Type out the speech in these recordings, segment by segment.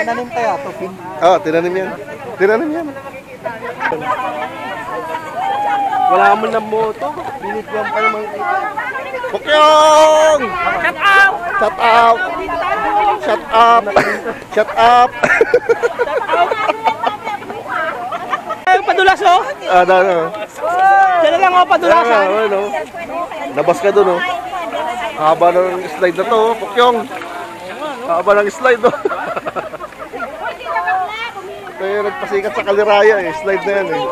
Tinanim kaya ito, Pin? Oo, tinanim yan. Tinanim yan. Wala mo na moto. Binigyan pa naman kita. Pukyong! Shut up! Shut up! Shut up! Shut up! Padulas, oh! Diyan na lang, oh, padulasan. Nabas ka dun, oh. Haba ng slide na to, oh. Pukyong. Haba ng slide, oh. Kaya nagpasikat sa Kaliraya, eh. Slide na yan, eh.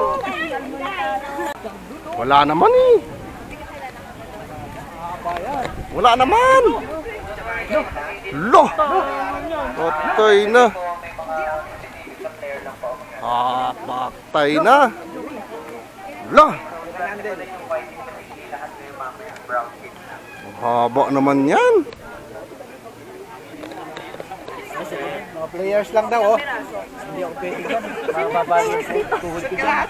Wala naman, eh. Wala naman. Lo! Patay na. Patay na. Lo! Haba naman yan. Mga players lang daw, oh. Hindi ako pwede dyan. Nakababali yung tuhod ko dyan.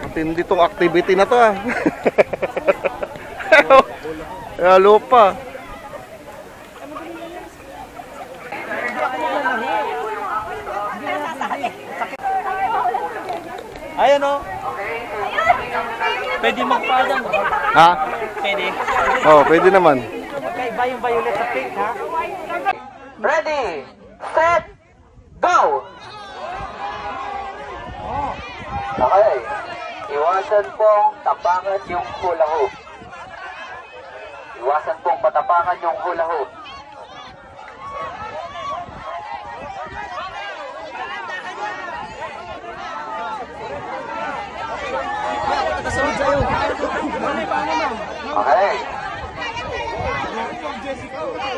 Matindi tong activity na to, ah. Halo pa. Ayan, oh. Pwede magpadang. Ha? Pwede. Oh, pwede naman. Magkaiba yung violet sa pink, ha? Ready, set, go! Okay. Iwasan pong tapangan yung hula hoop. Iwasan pong patapangan yung hula hoop. Okay.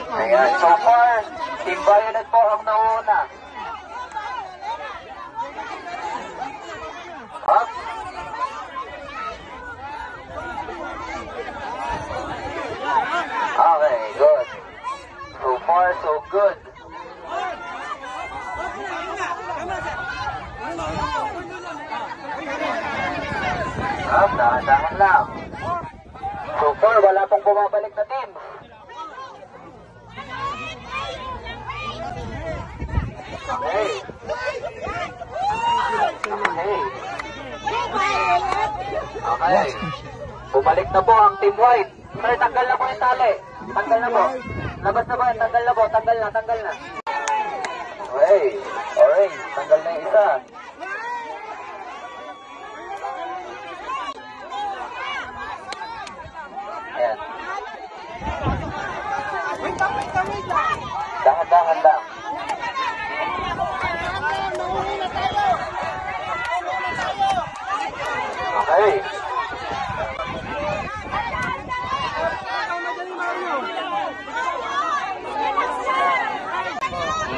Ayan, so far, Team Violet po ang nauna. Up. Okay, good. So far, so good. Up, dahan-dahan lang. So far, wala pong bumabalik na team. Okay. Okay. Okay. Bumalik na po ang Team White. Sir, tanggal na po yung tali. Tanggal na po. Labas na ba? Tanggal na po. Tanggal na. Tanggal na. Okay. Orange. Tanggal na yung isa. Ayan. Dahan-dahan lang. Okay.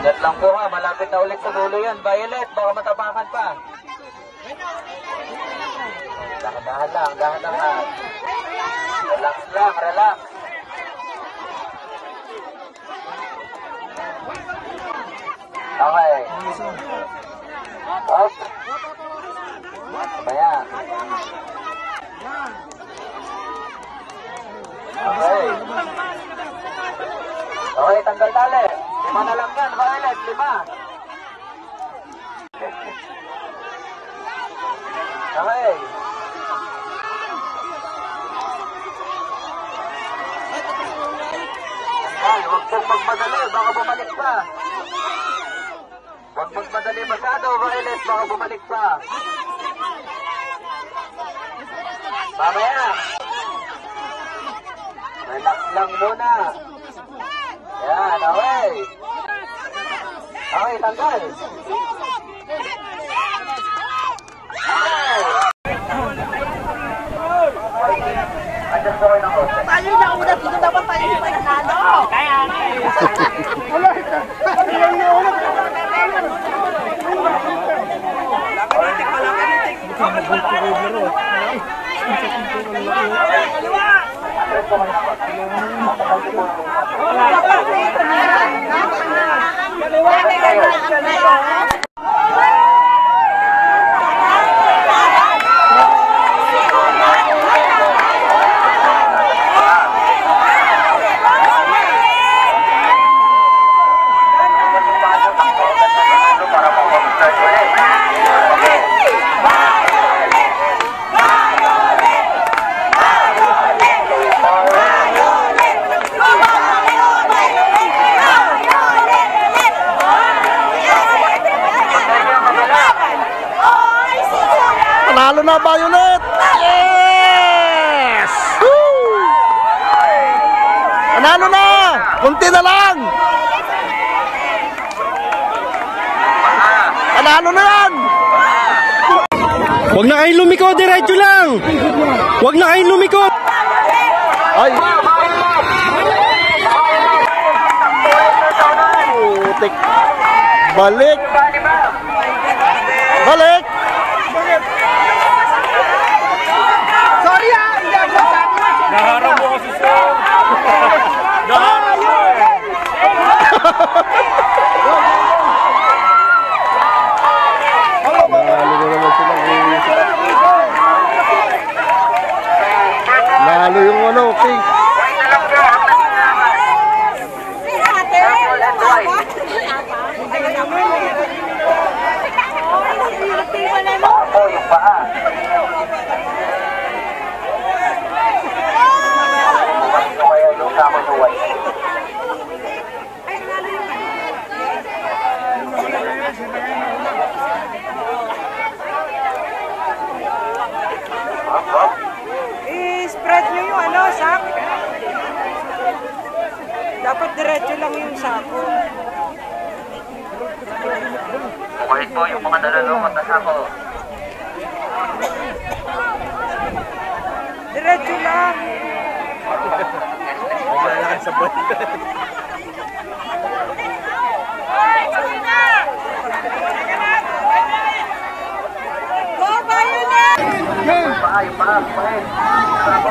Ingat lang po, ha, malapit na ulit sa dulo yan. Violet, baka matapakan pa. Dahan-dahan lang, dahan-dahan. Relax lang, relax. Okay. Up. Kaya. Okay. Okay, tanggal tali. 5 na lang yan, Violet, 5. Okay. Ay, huwag pong magmadali, baka bumalik pa. Huwag magmadali masyado, Violet, baka bumalik pa. Mamaya. Relax lang muna. Yan, okay. Okay, tanggal. Okay. Adjust ko kayo ng konti. Tayo na una, dito dapat tayo yung panalo. Kaya nga eh. Wala ka. Kaliwa! Panalo na Violet! Yes! Woo! Panalo na! Kunti na lang! Panalo na yan! Huwag na kayong lumiko, diretso lang! Huwag na kayong lumiko! Ay! Putik! Balik! Balik! Sorry ah, hindi ako sabi. Naharap mo kasi sa... Naharap mo eh. Lalo yung ano, okay. Ako, yung paa. Ano kaya yung kakunuway? I-spread nyo yung ano, sak. Dapat diretso lang yung sako. Kukulit po yung mga nalalungot na sako. Diretso lang. Go, Violet! Yung paa, kukulit. Sako.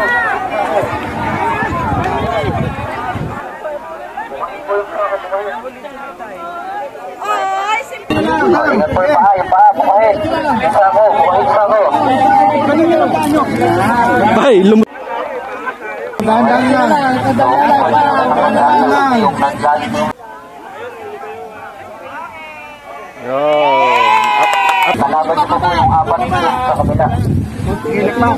Kukulit po yung sako, kukulit. Ay, simple. Ingat po yung paa, kukulit. Yung sako, kukulit sako. Bay, Dahan-dahan lang. Dahan-dahan lang. Yun. Nalaban ko po yung apat sa kabila. Hilik ma.